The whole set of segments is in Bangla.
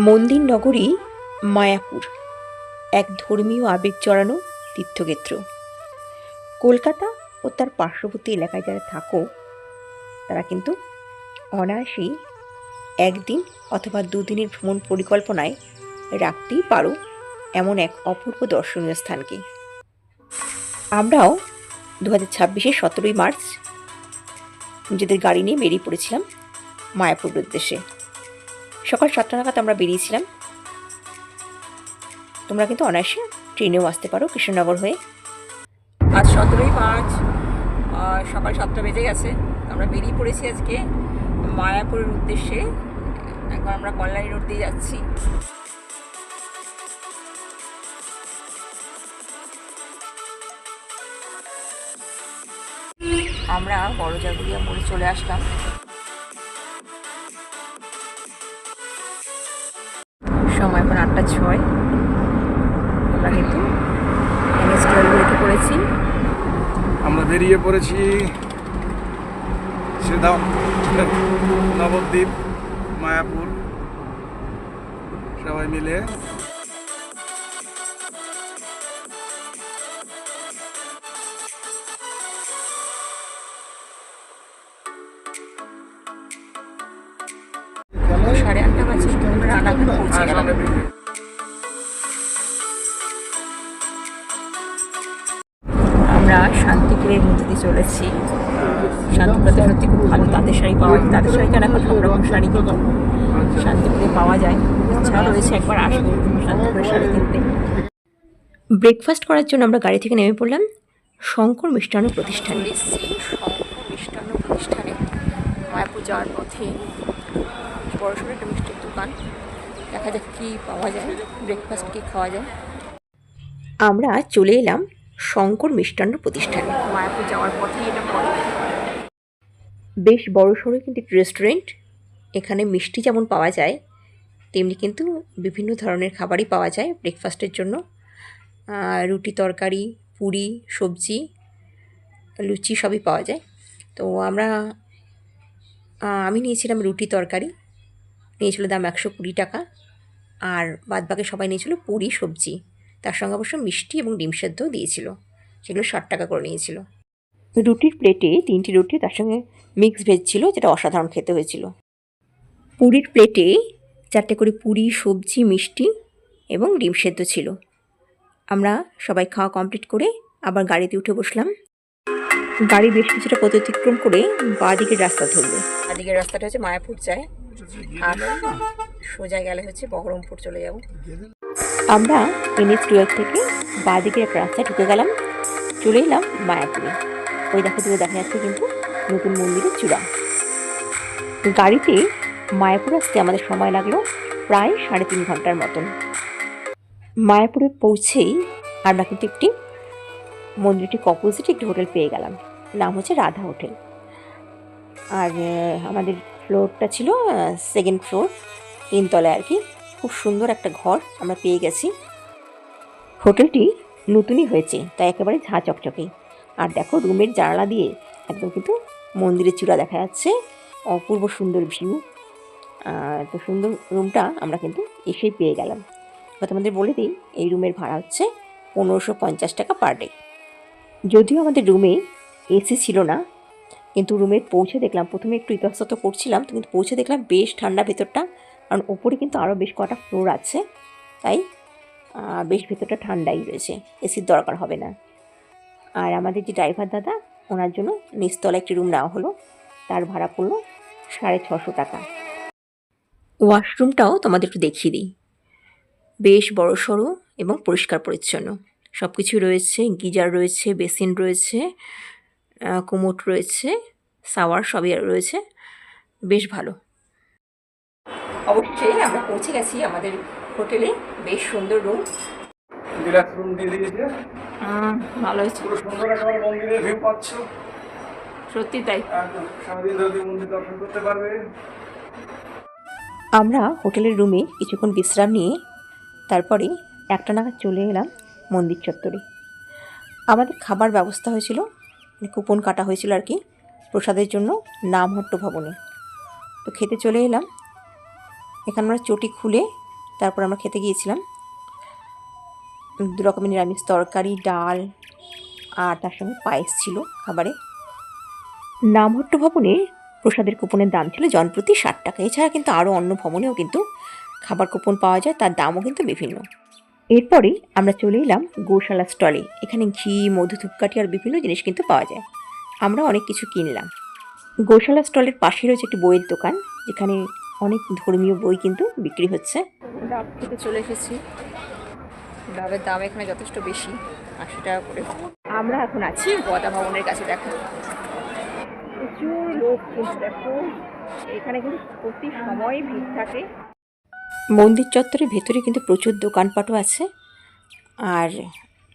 মন্দির নগরী মায়াপুর এক ধর্মীয় আবেগ জড়ানো তীর্থক্ষেত্র। কলকাতা ও তার পার্শ্ববর্তী এলাকায় যারা থাকো তারা কিন্তু অনায়াসেই একদিন অথবা দুদিনের ভ্রমণ পরিকল্পনায় রাখতেই পারো এমন এক অপূর্ব দর্শনীয় স্থানকে। আমরাও 2026-এর 17ই মার্চ নিজেদের গাড়ি নিয়ে বেরিয়ে পড়েছিলাম মায়াপুরের উদ্দেশ্যে। সকাল 7টা নাগাদ আমরা বেরিয়েছিলাম। তোমরা কিন্তু অনায়াসে ট্রেনেও আসতে পারো কৃষ্ণনগর হয়ে। আজ 17ই মার্চ সকাল 7টা বেজে গেছে। আমরা বেরিয়ে পড়েছি আজকে মায়াপুরের উদ্দেশ্যে। এখন আমরা কল্যাণী রোড দিয়ে যাচ্ছি। আমরা বড়জাগুলিয়া মোড়ে চলে আসলাম। সময় এখন 8টা 6। আমরা কিন্তু রেখে পড়েছি। আমরা বেরিয়ে পড়েছি সেধাম নবদ্বীপ মায়াপুর সবাই মিলে। সাড়ে 8টা বাজে আমরা রানাঘাট পৌঁছে গেলাম। আমরা শান্তিপুরের মধ্যে দিয়ে চলেছি। শান্তিপুরতে সত্যি খুব ভালো তাঁতের শাড়ি পাওয়া যায়। তাঁতের শাড়ি কেন এখন সব রকম শাড়ি কিন্তু শান্তিপুরে পাওয়া যায়। ইচ্ছা রয়েছে একবার আসবো শান্তিপুরের শাড়ি কিনতে। ব্রেকফাস্ট করার জন্য আমরা গাড়ি থেকে নেমে পড়লাম শঙ্কর মিষ্টান্ন প্রতিষ্ঠানে। শঙ্কর মিষ্টান্ন প্রতিষ্ঠানে মায়াপুর যাওয়ার পথে বড়সড় একটা মিষ্টির দোকান। দেখা যাক কী পাওয়া যায়, ব্রেকফাস্ট কী খাওয়া যায়। আমরা চলে এলাম শঙ্কর মিষ্টান্ন প্রতিষ্ঠানে। মায়াপুর যাওয়ার পথেই এটা পড়ে। বেশ বড়সড় কিন্তু একটি রেস্টুরেন্ট। এখানে মিষ্টি যেমন পাওয়া যায় তেমনি কিন্তু বিভিন্ন ধরনের খাবারই পাওয়া যায় ব্রেকফাস্টের জন্য। রুটি, তরকারি, পুরি, সবজি, লুচি সবই পাওয়া যায়। তো আমি নিয়েছিলাম রুটি তরকারি, নিয়েছিল দাম 120 টাকা। আর বাদবাকি সবাই নিয়েছিল পুরি, সবজি, তার সঙ্গে অবশ্য মিষ্টি এবং ডিম সেদ্ধও দিয়েছিল। সেগুলো 60 টাকা করে নিয়েছিল। রুটির প্লেটে 3টি রুটি, তার সঙ্গে মিক্স ভেজ ছিল, যেটা অসাধারণ খেতে হয়েছিল। পুরির প্লেটে 4টে করে পুরি, সবজি, মিষ্টি এবং ডিম সেদ্ধ ছিল। আমরা সবাই খাওয়া কমপ্লিট করে আবার গাড়িতে উঠে বসলাম। গাড়ি বেশ কিছুটা পথ অতিক্রম করে বাঁ দিকের রাস্তা ধরলো। বাঁ দিকের রাস্তাটা হচ্ছে মায়াপুর যায়, আর সোজা গেলে হচ্ছে বহরমপুর চলে যাব। আমরা NH 12 থেকে বাঁ দিকের একটা রাস্তায় ঢুকে গেলাম, চলে এলাম মায়াপুরে। ওই দেখা যাচ্ছে কিন্তু নতুন মন্দিরের চূড়া। গাড়িতে মায়াপুর আসতে আমাদের সময় লাগলো প্রায় 3.5 ঘন্টার মতন। মায়াপুরে পৌঁছেই আমরা কিন্তু একটি মন্দিরটির অপোজিটে একটি হোটেল পেয়ে গেলাম, নাম হচ্ছে রাধা হোটেল। আর আমাদের ফ্লোরটা ছিল 2nd ফ্লোর, 3 তলায় আর কি। খুব সুন্দর একটা ঘর আমরা পেয়ে গেছি। হোটেলটি নতুনই হয়েছে, তাই একেবারে ঝাঁ চকচকে। আর দেখো রুমের জানালা দিয়ে একদম কিন্তু মন্দিরের চূড়া দেখা যাচ্ছে। অপূর্ব সুন্দর ভিউ। তো সুন্দর রুমটা আমরা কিন্তু এসেই পেয়ে গেলাম। এবার তোমাদের বলে দিই, এই রুমের ভাড়া হচ্ছে 1550 টাকা পার ডে। যদিও আমাদের রুমে এসি ছিল না, কিন্তু রুমে পৌঁছে দেখলাম, প্রথমে একটু ইতস্তত করছিলাম, কিন্তু পৌঁছে দেখলাম বেশ ঠান্ডা ভেতরটা। কারণ ওপরে কিন্তু আরও বেশ কটা ফ্লোর আছে, তাই বেশ ভেতরটা ঠান্ডাই রয়েছে, এসির দরকার হবে না। আর আমাদের যে ড্রাইভার দাদা, ওনার জন্য নিচতলা একটি রুম নেওয়া হলো, তার ভাড়া পড়লো 650 টাকা। ওয়াশরুমটাও তোমাদের একটু দেখিয়ে দিই। বেশ বড় সড়ো এবং পরিষ্কার পরিচ্ছন্ন সব কিছু রয়েছে। গিজার রয়েছে, বেসিন রয়েছে, কোমোট রয়েছে, শাওয়ার সবই রয়েছে, বেশ ভালো। অবশ্যই আমরা পৌঁছে গেছি আমাদের হোটেলে। বেশ সুন্দর রুম, ডিলাক্স রুম দিয়ে দিয়েছে। ভালো হয়েছে, পুরো সুন্দর একেবারে মন্দিরের ভিউ পাচ্ছ। সত্যি তাই, সারাদিন ধরে মন্দির দর্শন করতে পারবে। আমরা হোটেলের রুমে কিছুক্ষণ বিশ্রাম নিয়ে তারপরে 1টা নাগাদ চলে এলাম মন্দির চত্বরে। আমাদের খাবার ব্যবস্থা হয়েছিল, কুপন কাটা হয়েছিল আর কি প্রসাদের জন্য নামহট্ট ভবনে। তো খেতে চলে এলাম। এখানে আমরা চটি খুলে তারপর আমরা খেতে গিয়েছিলাম 2 রকমের নিরামিষ তরকারি, ডাল, আর তার সঙ্গে পায়েস ছিল খাবারে। নামহট্ট ভবনে প্রসাদের কুপনের দাম ছিল জনপ্রতি 60 টাকা। এছাড়া কিন্তু আরও অন্য ভবনেও কিন্তু খাবার কুপন পাওয়া যায়, তার দামও কিন্তু বিভিন্ন। এরপরে আমরা চলে এলাম গোশালা স্টলে। এখানে ঘি, মধু, ধূপকাঠি আর বিভিন্ন জিনিস কিন্তু পাওয়া যায়। আমরা অনেক কিছু কিনলাম। গোশালা স্টলের পাশে রয়েছে একটি বইয়ের দোকান, যেখানে অনেক ধর্মীয় বই কিন্তু বিক্রি হচ্ছে। ডাব থেকে চলে এসেছি। ডাবের দাম এখানে যথেষ্ট বেশি, 80 টাকা করে। আমরা এখন আছি গদা ভবনের কাছে। দেখো প্রচুর লোক, কিন্তু দেখো এখানে কিন্তু প্রতি সময় ভিড় থাকে। মন্দির চত্বরের ভেতরে কিন্তু প্রচুর দোকানপাটও আছে। আর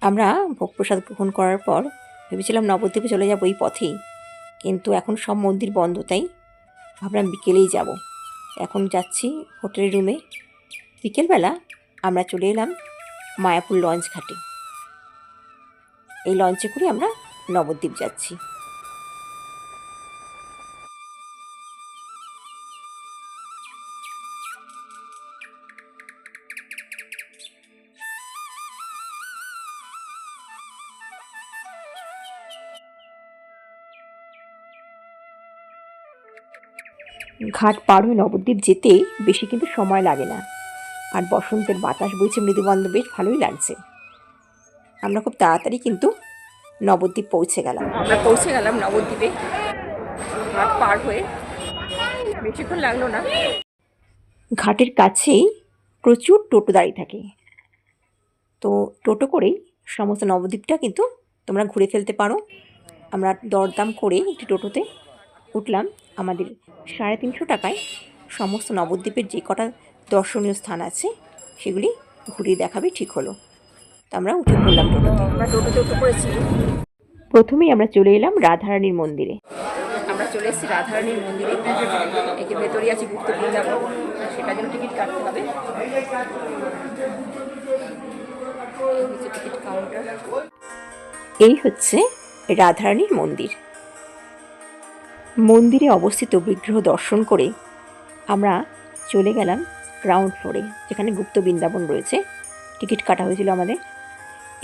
আমরা ভোগ প্রসাদ গ্রহণ করার পর ভেবেছিলাম নবদ্বীপে চলে যাবো এই পথেই, কিন্তু এখন সব মন্দির বন্ধ, তাই ভাবলাম বিকেলেই যাব। এখন যাচ্ছি হোটেলের রুমে। বিকেলবেলা আমরা চলে এলাম মায়াপুর লঞ্চ ঘাটে। এই লঞ্চে করে আমরা নবদ্বীপ যাচ্ছি। ঘাট পার হয়ে নবদ্বীপ যেতে বেশি কিন্তু সময় লাগে না, আর বসন্তের বাতাস বইছে মৃদুমন্দ, বেশ ভালোই লাগছে। আমরা খুব তাড়াতাড়ি কিন্তু নবদ্বীপ পৌঁছে গেলাম। আমরা পৌঁছে গেলাম নবদ্বীপে ঘাট পার হয়ে, বেশিক্ষণ লাগলো না। ঘাটের কাছেই প্রচুর টোটো দাঁড়িয়ে থাকে, তো টোটো করেই সমস্ত নবদ্বীপটা কিন্তু তোমরা ঘুরে ফেলতে পারো। আমরা দরদাম করে একটি টোটোতে উঠলাম। আমাদের 350 টাকায় সমস্ত নবদ্বীপের যে কটা দর্শনীয় স্থান আছে সেগুলি ঘুরিয়ে দেখাবে ঠিক হলো। তো আমরা উঠে পড়লাম টোটোতে। আমরা টোটোতে উঠে পড়েছি। প্রথমেই আমরা চলে এলাম রাধারানীর মন্দিরে। আমরা চলে এসেছি রাধারানীর মন্দিরে। এই যে ভেতরেই আছে গুপ্ত বৃন্দাবন, সেটার জন্য টিকিট কাটতে হবে। Ticket counter. এই হচ্ছে রাধারানীর মন্দির। মন্দিরে অবস্থিত বিগ্রহ দর্শন করে আমরা চলে গেলাম গ্রাউন্ড ফ্লোরে, যেখানে গুপ্ত বৃন্দাবন রয়েছে। টিকিট কাটা হয়েছিল আমাদের।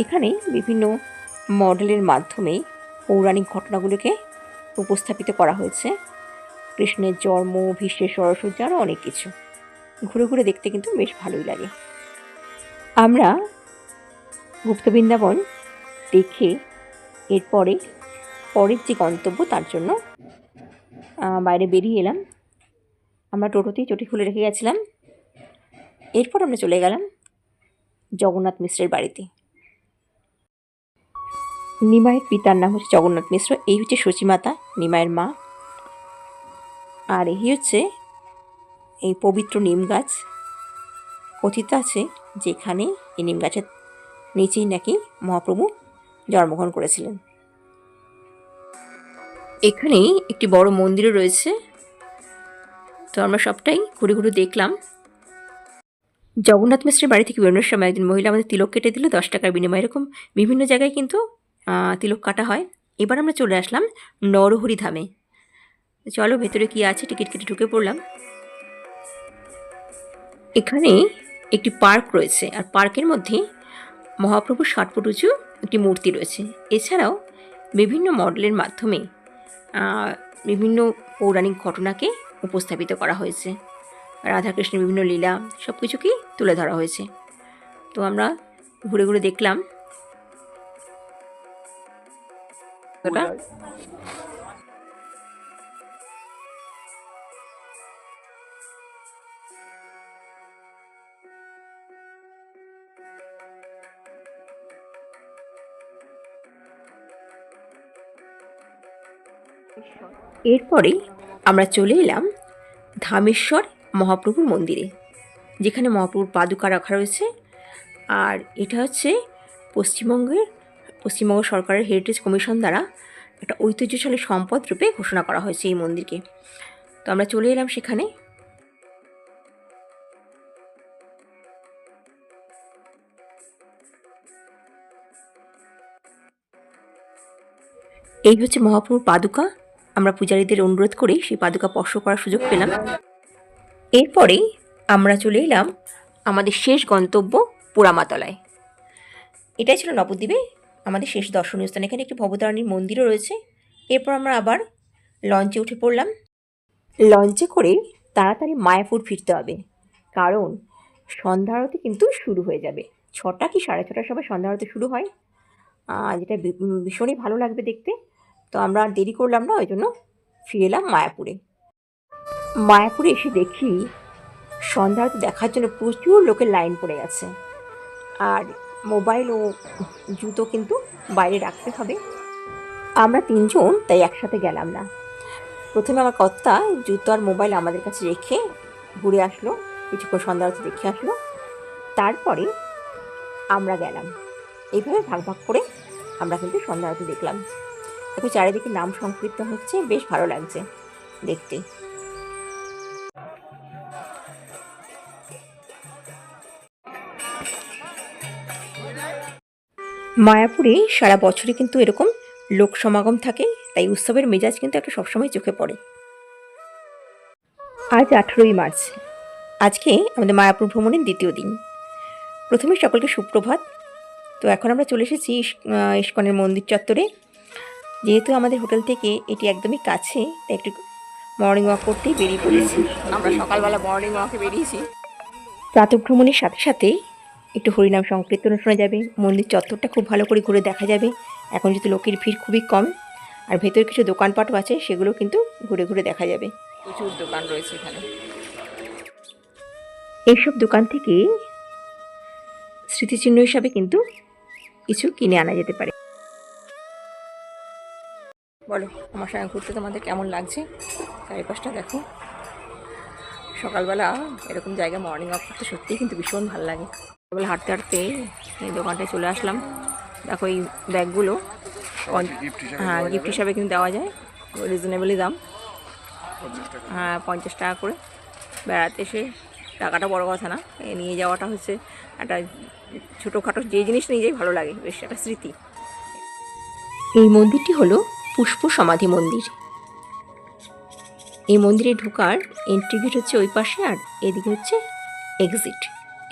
এখানে বিভিন্ন মডেলের মাধ্যমে পৌরাণিক ঘটনাগুলোকে উপস্থাপিত করা হয়েছে। কৃষ্ণের জন্ম, ভীষ্মের সরসজ্জা, আরও অনেক কিছু। ঘুরে ঘুরে দেখতে কিন্তু বেশ ভালোই লাগে। আমরা গুপ্ত বৃন্দাবন দেখে এরপরে পরের যে গন্তব্য তার জন্য বাইরে বেরিয়ে এলাম। আমরা টোটোতেই চটি খুলে রেখে গেছিলাম। এরপর আমরা চলে গেলাম জগন্নাথ মিশ্রের বাড়িতে। নিমাইয়ের পিতার নাম হচ্ছে জগন্নাথ মিশ্র। এই হচ্ছে সচিমাতা, নিমাইয়ের মা। আর এই হচ্ছে এই পবিত্র নিম গাছ। কথিত আছে যেখানে এই নিম গাছের নিচেই নাকি মহাপ্রভু জন্মগ্রহণ করেছিলেন। এখানেই একটি বড় মন্দিরও রয়েছে। তো আমরা সবটাই ঘুরে ঘুরে দেখলাম। জগন্নাথ মিশ্রের বাড়ি থেকে বেরোনোর সময় একজন মহিলা আমাদের তিলক কেটে দিল 10 টাকার বিনিময়ে। এরকম বিভিন্ন জায়গায় কিন্তু তিলক কাটা হয়। এবার আমরা চলে আসলাম নরহরি ধামে। চলো ভেতরে কি আছে, টিকিট কেটে ঢুকে পড়লাম। এখানে একটি পার্ক রয়েছে, আর পার্কের মধ্যে মহাপ্রভুর 60 ফুট উঁচু একটি মূর্তি রয়েছে। এছাড়াও বিভিন্ন মডেলের মাধ্যমে বিভিন্ন পৌরাণিক ঘটনাকে উপস্থাপিত করা হয়েছে। রাধাকৃষ্ণের বিভিন্ন লীলা সব কিছুকেই তুলে ধরা হয়েছে। তো আমরা ঘুরে ঘুরে দেখলাম। এরপরে আমরা চলে এলাম ধামেশ্বর মহাপ্রভুর মন্দিরে, যেখানে মহাপ্রভুর পাদুকা রাখা রয়েছে। আর এটা হচ্ছে পশ্চিমবঙ্গ সরকারের হেরিটেজ কমিশন দ্বারা একটা ঐতিহ্যশালী সম্পদ রূপে ঘোষণা করা হয়েছে এই মন্দিরকে। তো আমরা চলে এলাম সেখানে। এই হচ্ছে মহাপ্রভুর পাদুকা। আমরা পূজারীদের অনুরোধ করে সেই পাদুকা স্পর্শ করার সুযোগ পেলাম। এরপরে আমরা চলে এলাম আমাদের শেষ গন্তব্য পোড়ামাতলায়। এটাই ছিল নবদ্বীপে আমাদের শেষ দর্শনীয় স্থান। এখানে একটি ভবতারিণীর মন্দিরও রয়েছে। এরপর আমরা আবার লঞ্চে উঠে পড়লাম। লঞ্চে করে তাড়াতাড়ি মায়াপুর ফিরতে হবে, কারণ সন্ধ্যা আরতি কিন্তু শুরু হয়ে যাবে। 6টা কি 6:30টার সময় সন্ধ্যা আরতি শুরু হয়, যেটা ভীষণই ভালো লাগবে দেখতে। তো আমরা আর দেরি করলাম না, ওই জন্য ফিরে এলাম মায়াপুরে। মায়াপুরে এসে দেখি সন্ধ্যা আরতি দেখার জন্য প্রচুর লোকের লাইন পড়ে গেছে। আর মোবাইল ও জুতো কিন্তু বাইরে রাখতে হবে। আমরা 3জন তাই একসাথে গেলাম না। প্রথমে আমার কর্তা জুতো আর মোবাইল আমাদের কাছে রেখে ঘুরে আসলো, কিছুক্ষণ সন্ধ্যা আরতি দেখে আসলো। তারপরে আমরা গেলাম। এইভাবে ভাগ ভাগ করে আমরা কিন্তু সন্ধ্যা আরতি দেখলাম। এখন চারিদিকে নাম সংকীর্তন হচ্ছে, বেশ ভালো লাগছে দেখতে। মায়াপুরে সারা বছরই কিন্তু এরকম লোক সমাগম থাকে, তাই উৎসবের মেজাজ কিন্তু একটা সবসময় চোখে পড়ে। আজ 18ই মার্চ, আজকে আমাদের মায়াপুর ভ্রমণের দ্বিতীয় দিন। প্রথমে সকলকে সুপ্রভাত। তো এখন আমরা চলে এসেছি ইস্কনের মন্দির চত্বরে। যেহেতু আমাদের হোটেল থেকে এটি একদমই কাছে, তাই একটু মর্নিং ওয়াক করতেই বেরিয়ে পড়েছি। আমরা সকালবেলা মর্নিং ওয়াকে বেরিয়েছি। প্রাতঃভ্রমণের সাথে সাথে একটু হরিনাম সংকীর্তন শোনা যাবে, মন্দির চত্বরটা খুব ভালো করে ঘুরে দেখা যাবে। এখন যেহেতু লোকের ভিড় খুবই কম, আর ভেতরে কিছু দোকানপাটও আছে, সেগুলো কিন্তু ঘুরে ঘুরে দেখা যাবে। প্রচুর দোকান রয়েছে এখানে। এইসব দোকান থেকে স্মৃতিচিহ্ন হিসাবে কিন্তু কিছু কিনে আনা যেতে পারে। বলো, আমার সঙ্গে ঘুরতে তোমাদের কেমন লাগছে? চারিপাশটা দেখো। সকালবেলা এরকম জায়গায় মর্নিং ওয়াক করতে সত্যিই কিন্তু ভীষণ ভালো লাগে। সকালবেলা হাঁটতে হাঁটতে এই দোকানটায় চলে আসলাম। দেখো এই ব্যাগগুলো হ্যাঁ গিফট হিসাবে কিন্তু দেওয়া যায়, রিজনেবলই দাম। হ্যাঁ 50 টাকা করে। বেড়াতে এসে টাকাটা বড় কথা না, নিয়ে যাওয়াটা হচ্ছে একটা ছোটোখাটো যে জিনিস নিজেই ভালো লাগে, বেশ একটা স্মৃতি। এই মন্দিরটি হলো পুষ্প সমাধি মন্দির। এই মন্দিরে ঢোকার এন্ট্রি গেট হচ্ছে ওই পাশে, আর এদিকে হচ্ছে এক্সিট,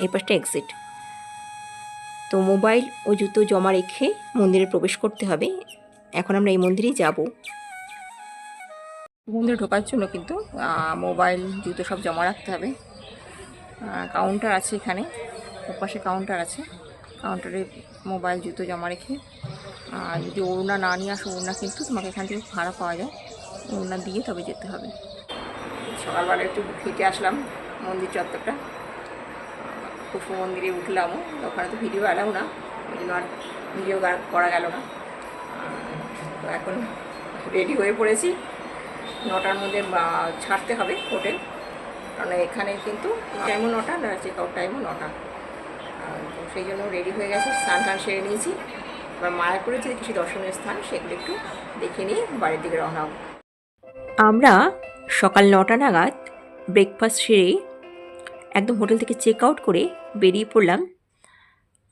এই পাশটা এক্সিট। তো মোবাইল ও জুতো জমা রেখে মন্দিরে প্রবেশ করতে হবে। এখন আমরা এই মন্দিরেই যাব। মন্দিরে ঢোকার জন্য কিন্তু মোবাইল জুতো সব জমা রাখতে হবে। কাউন্টার আছে এখানে, ওপাশে কাউন্টার আছে। কাউন্টারে মোবাইল জুতো জমা রেখে, যদি ওড়না না নিয়ে আসো, ওড়না কিন্তু তোমাকে এখান থেকে ভাড়া পাওয়া যায়, ওড়না দিয়ে তবে যেতে হবে। সকালবেলা একটু হেঁটে আসলাম মন্দির চত্বরটা, পুষ্প মন্দিরে উঠলামও। ওখানে তো ভিডিও এলাও না, ওই জন্য আর ভিডিও করা গেল না। তো এখন রেডি হয়ে পড়েছি। 9টার মধ্যে ছাড়তে হবে হোটেল, কারণ এখানে কিন্তু টাইমও 9টা, চেক আউট টাইমও 9টা। তো সেই জন্য রেডি হয়ে গেছে, স্নান টান সেরে নিয়েছি। এবার মায়াপুরে যে কিছু দর্শনীয় স্থান সেগুলো একটু দেখে নিয়ে বাড়ির দিকে রওনা হব। আমরা সকাল 9টা নাগাদ ব্রেকফাস্ট সেরে একদম হোটেল থেকে চেক আউট করে বেরিয়ে পড়লাম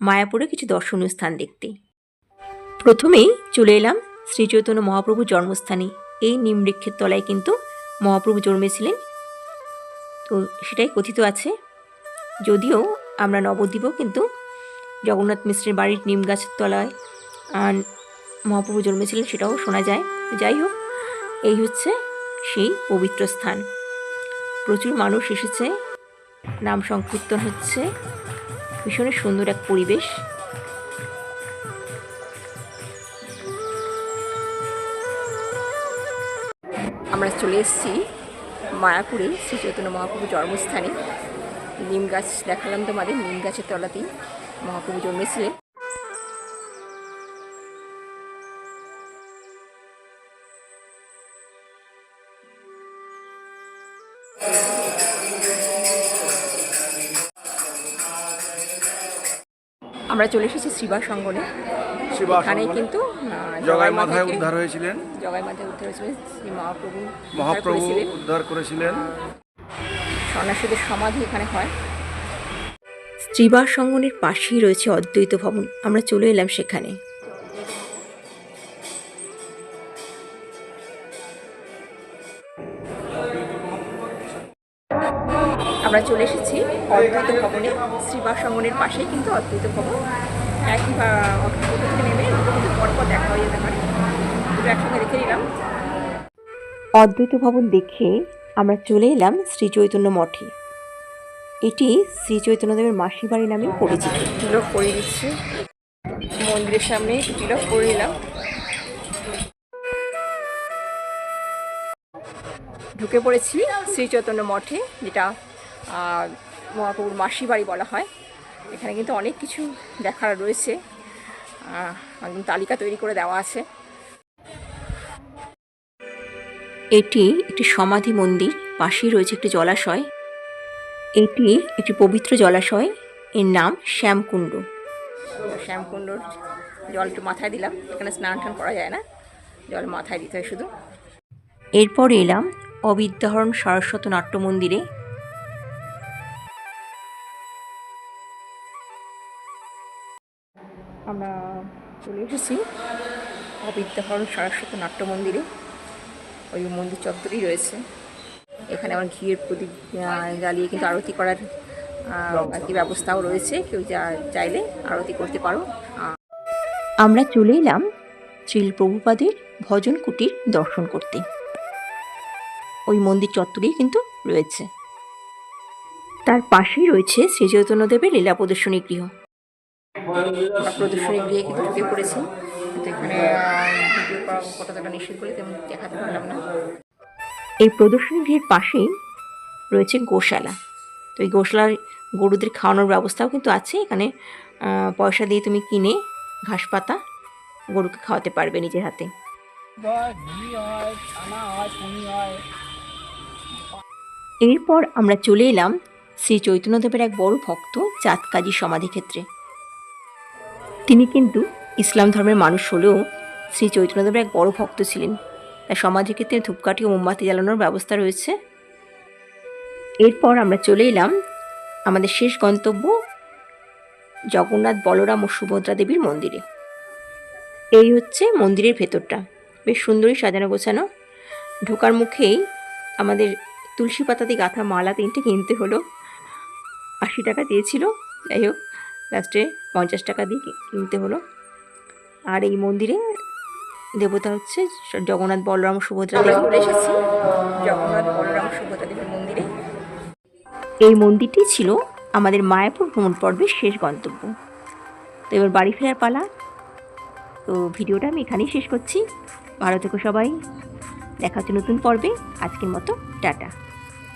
মায়াপুরে কিছু দর্শনীয় স্থান দেখতে। প্রথমেই চলে এলাম শ্রী চৈতন্য মহাপ্রভুর জন্মস্থানে। এই নিমবৃক্ষের তলায় কিন্তু মহাপ্রভু জন্মেছিলেন, তো সেটাই কথিত আছে। যদিও আমরা নবদ্বীপেও কিন্তু জগন্নাথ মিশ্রের বাড়ির নিম গাছের তলায় মহাপ্রভু জন্মেছিলেন, সেটাও শোনা যায়। যাই হোক, এই হচ্ছে সেই পবিত্র স্থান। প্রচুর মানুষ এসেছে, নাম সংকীর্তন হচ্ছে, ভীষণ সুন্দর এক পরিবেশ। আমরা চলে এসেছি মায়াপুরে শ্রী চৈতন্য মহাপ্রভুর জন্মস্থানে। নিম গাছ দেখালাম তোমাদের, নিম গাছের তলাতেই মহাপ্রভু জন্মেছিলেন। আমরা চলে এসেছি শ্রীবাস অঙ্গনে। এখানে কিন্তু জগাই মাথায় উদ্ধার হয়েছিলেন, জগাই মাথায় উদ্ধার হয়েছিলেন শ্রী মহাপ্রভু উদ্ধার করেছিলেন। সন্ন্যাসীদের সমাধি এখানে হয়। শ্রীবাস অঙ্গনের পাশেই রয়েছে অদ্বৈত ভবন, আমরা চলে এলাম সেখানে। আমরা চলে এসেছি অদ্বৈত ভবনে, শ্রীবাস অঙ্গনের পাশেই কিন্তু অদ্বৈত ভবন। একই অটো থেকে নেমে দুটো কিন্তু পরপর দেখা হয়ে যেতে পারে, দুটো একসঙ্গে দেখে নিলাম। অদ্বৈত ভবন দেখে আমরা চলে এলাম শ্রী চৈতন্য মঠে। এটি শ্রী চৈতন্যদেবের মাসির বাড়ি নামে পরিচিত। তিলক করে দিচ্ছে মন্দিরের সামনে, তিলক করে নিলাম। ঢুকে পড়েছি শ্রী চৈতন্য মঠে, যেটা মহাপ্রভুর মাসির বাড়ি বলা হয়। এখানে কিন্তু অনেক কিছু দেখার রয়েছে, একদম তালিকা তৈরি করে দেওয়া আছে। এটি একটি সমাধি মন্দির, পাশেই রয়েছে একটি জলাশয়। এটি একটি পবিত্র জলাশয়, এর নাম শ্যামকুণ্ড। শ্যামকুণ্ডর জল একটু মাথায় দিলাম, এখানে স্নান টান করা যায় না, জল মাথায় দিতে হয় শুধু। এরপর এলাম অবিদ্যাহরণ সারস্বত নাট্য মন্দিরে। আমরা চলে এসেছি অবিদ্যাহরণ সারস্বত নাট্য মন্দিরে। ওই মন্দির চত্বরেই রয়েছে। এখানে আমার ঘিয়ের প্রদীপ জ্বালিয়ে কিন্তু আরতি করার আর কি ব্যবস্থাও রয়েছে, কেউ চাইলে আরতি করতে পারো। আমরা চলে এলাম শ্রীল প্রভুপাদের ভজন কুটির দর্শন করতে। ওই মন্দির চত্বরেই কিন্তু রয়েছে। তার পাশেই রয়েছে শ্রী চৈতন্যদেবের লীলা প্রদর্শনী গৃহ। প্রদর্শনী গৃহে কিন্তু ঢুকে পড়েছি, কিন্তু এখানে ভিডিও করা কতটা নিষেধ করে তেমন দেখাতে পারলাম না। এই প্রদর্শনী গৃহের পাশেই রয়েছে গোশালা। তো এই গোশালার গরুদের খাওয়ানোর ব্যবস্থাও কিন্তু আছে। এখানে পয়সা দিয়ে তুমি কিনে ঘাস পাতা গরুকে খাওয়াতে পারবে নিজের হাতে। এরপর আমরা চলে এলাম শ্রী চৈতন্যদেবের এক বড় ভক্ত চাঁদ কাজী সমাধিক্ষেত্রে। তিনি কিন্তু ইসলাম ধর্মের মানুষ হলেও শ্রী চৈতন্যদেবের এক বড় ভক্ত ছিলেন। তার সমাধিক্ষেত্রে ধূপকাঠি ও মোমবাতি জ্বালানোর ব্যবস্থা রয়েছে। এরপর আমরা চলে এলাম আমাদের শেষ গন্তব্য জগন্নাথ, বলরাম ও সুভদ্রা দেবীর মন্দিরে। এই হচ্ছে মন্দিরের ভেতরটা, বেশ সুন্দরই সাজানো গোছানো। ঢোকার মুখেই আমাদের তুলসী পাতা দিয়ে গাঁথা মালা 3টে কিনতে হলো। 80 টাকা দিয়েছিল, যাই হোক লাস্টে 50 টাকা দিয়ে কিনতে হলো। আর এই মন্দিরে দেবতা হচ্ছে জগন্নাথ, বলরাম ও সুভদ্রা দেবী। এসেছি জগন্নাথ, বলরাম, সুভদ্রা দেবীর মন্দিরে। এই মন্দিরটি ছিল আমাদের মায়াপুর ভ্রমণ পর্বের শেষ গন্তব্য। তো এবার বাড়ি ফেরার পালা। তো ভিডিওটা আমি এখানেই শেষ করছি। ভালো থেকো সবাই, দেখা হচ্ছে নতুন পর্বে। আজকের মতো টাটা।